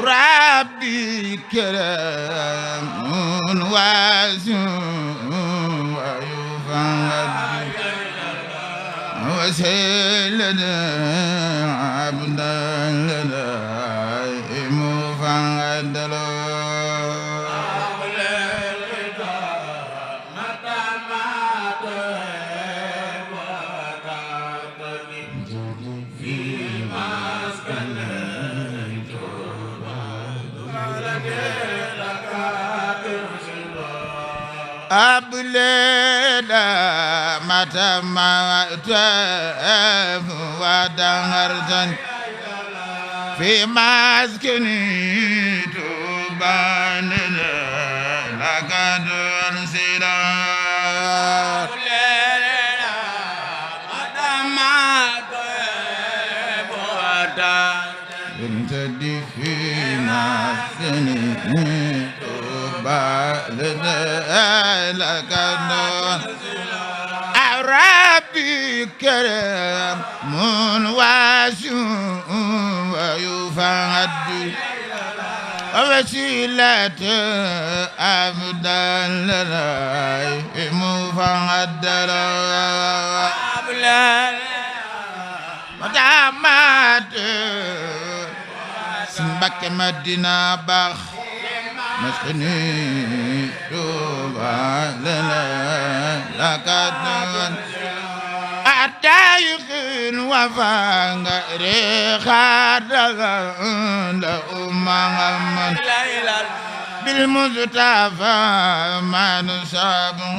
ربي كرم واسع ويفعل وسيلنا عبدا لنا مفعل أبلينا متى ما تاب ودهرتن في مسكني تباننا لقد أنسلا أبلينا متى ما تاب ودهرتن في مسكني ربي كرم من واسع ويفعد وسيلة أبدا لنا مفعدلا مدامات سنبك مدينة بخ مسكني توبا لنا لقد أتايخ وفانغ ريخاد لأمان بالمصطفى ما نصابه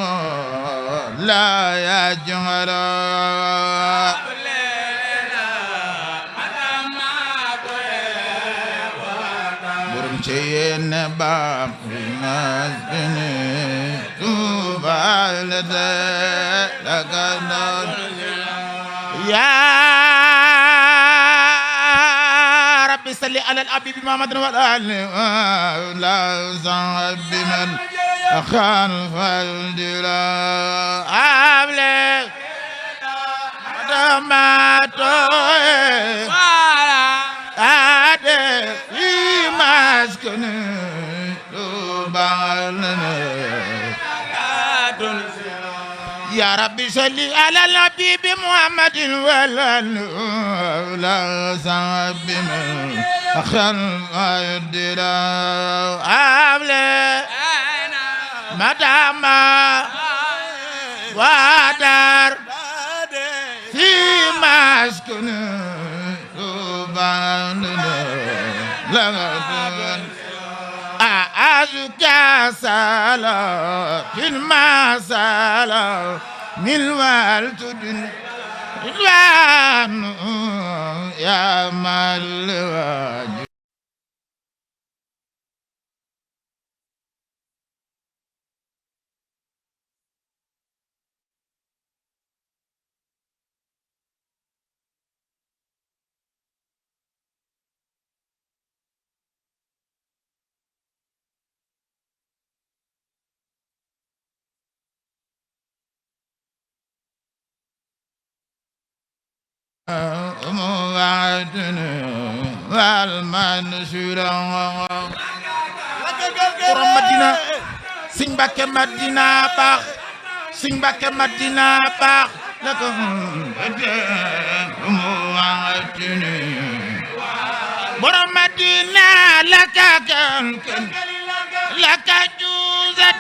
لا يجهر برمشين باقي مسكني توبا لنا لقد يا رب صل على الحبيب محمد والآل لا صاحب من خلف الدلا أبلغ دماتو أدي مسكني تبالنا يا ربي صل على الحبيب محمد والآل لا صاحب من خلف الدلا أبلغ مداما ودار في مسكني تبالنا لغدن أزكى صلاة في المسألة من والد رضوان يا مالواج borom Madina Sëñ Mbàkke Madina baax Sëñ Mbàkke Madina baax la ko borom Madina la ka kan لك جوزت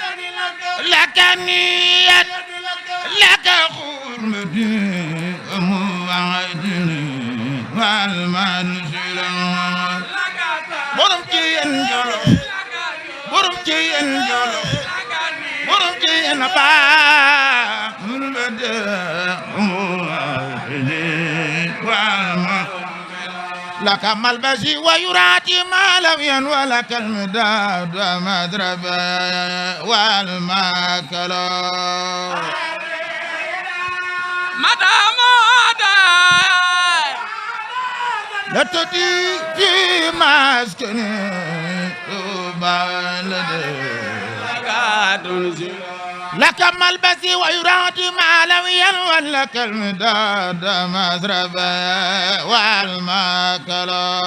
لك نيت لك خرمتي وعدني والمنزل borom ci yéen jolof borom ci yéen jolof borom ci yéen baax mun ba لك ملبسي ويراتي ما لم ينوى لك المداد ومدربة والماكلة مدام لا تدي في مسكني لك ملبسي ويراتي ما لم ينوى لك المداد مزربة والماكلة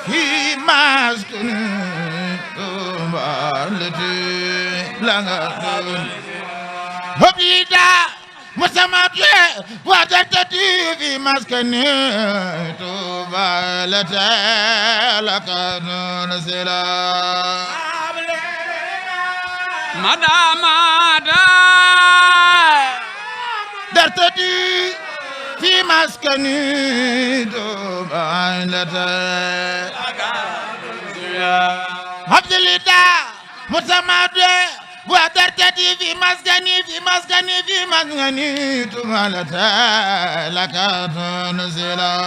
في مسكني التي لغتني هبيدا مسامات وتتدي في مسكني توبالت لك نزلا مدام درتدي في مسكني توبالت عبد الله مسامات وترتدي في مسكني تمالت لك تنزلا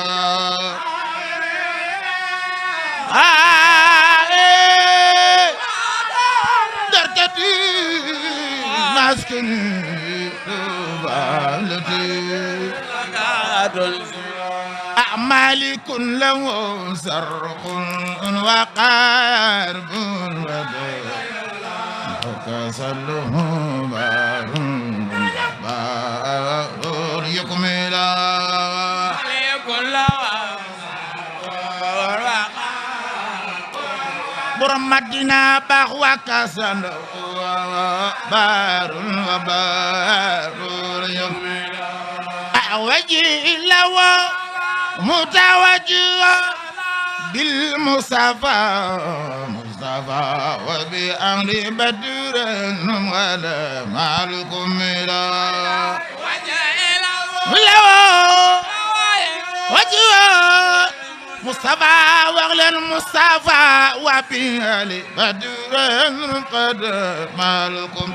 ترتدي مسكني تمالت أعمالي كله سرق وقارب ودر كسله بار يكمل برم مدينة بخوا كسله بار يكمل أوجه له متوجه بالمصطفى وبأمر بدر ولا معلكم إلى وجه مصطفى وغلى المصطفى وبأمر بدر قد معلكم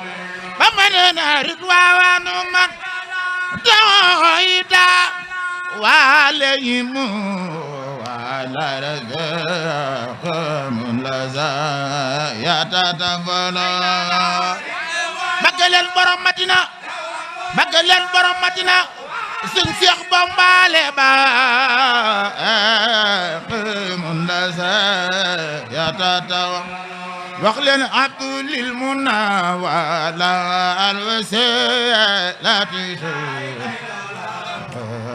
فمن رضوان من دعيدا وعليهم وعلى رزاق من لزا يتتفلا بقلن برم مدينة بقلن برم مدينة سن شيخ بمبالي با من لزا يتتفلا وخلن عبد للمنى وعلى الوسيلة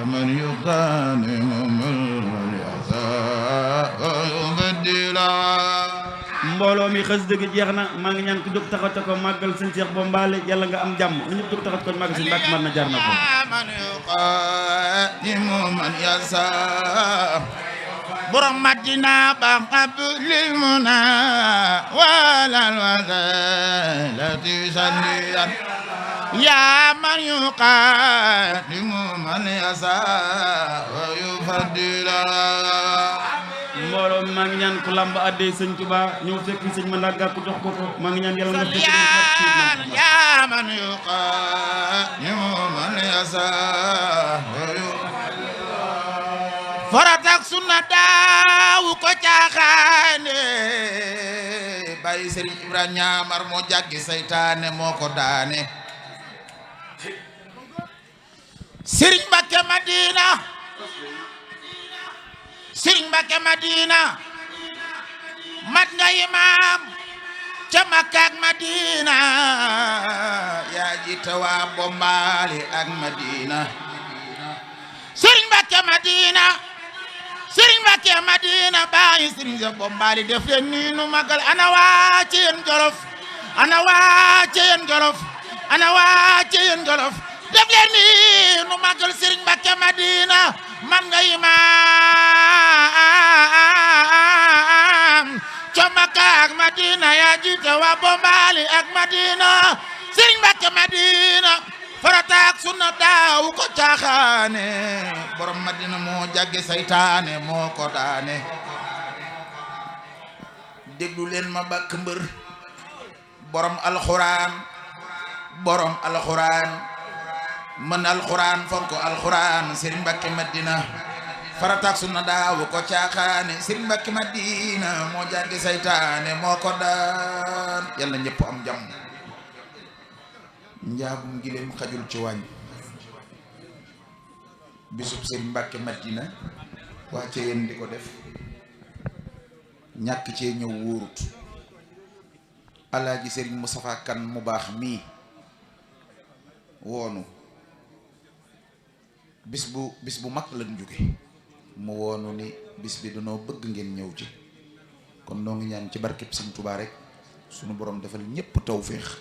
من يغنم من mbooloo mi xës dëgg jeex na maa ngi ñaan ku jóg taxaw te ko màggal sëñ Cheikh Bombale yàlla nga am jàmm ñu ñëpp jóg taxaw te ko màggal sëñ Mbàkke man na jar na ko man yuqadimu man yasa borom Madina ba Abdul Muna wala wasalati sandiyan ya man yuqadimu man yasa wa yufaddila mbooloo mi maa ngi ñaan ku làmb addee sëñ Tuba ñëw fekk sëñ ma ndàgga ku jox ko ko maa ngi ñaan yàlla nga fekk ya man yuqadimu man yasa faratak sunna daawu ko caaxaane bàyyi Serigne Ibrahima ñaamar moo jàggi saytaane moo ko daane Serigne Mbacké Madina Serigne Mbacké Madina mat nga imaam ca Makka ak Madina yaa jiite waa Bombali ak Madina Serigne Mbacké Madina Serigne Mbacké Madina bàyyi Serigne sa Bombali def leen nii nu magal ana waa ci yéen Jolof ana waa ci yéen Jolof ana waa ci yéen Jolof def leen ni nu màggal Serigne Mbacké Madina man nga imaam ca Makka ak Madina yaa jiite waa Bombali ak Madina Serigne Mbacké Madina farata ak sunna daaw ko caaxaane borom Madina moo jàgge saytaane moo ko daane déglu leen ma bàkk mbër borom alxuraan mën alxuraan fonk alxuraan Serigne Mbacké Madina farata ak sunna daaw ko caaxaane Serigne Mbacké Madina moo jàgge saytaane moo ko daan yàlla ñëpp am jàmm njaagum gileem xajul ci wàññ bisub Serigne Mbacké Madina waa ca yéen di ko def ñàkk cee ñëw wóorut alaaji Serigne Moustapha Kane mu baax mii woonu bis bu mag lañ jóge mu woonu ni bis bi danoo bëgg ngeen ñëw ci kon noo ngi ñaan ci barkeb Serigne Touba rek sunu borom defal ñépp tawféex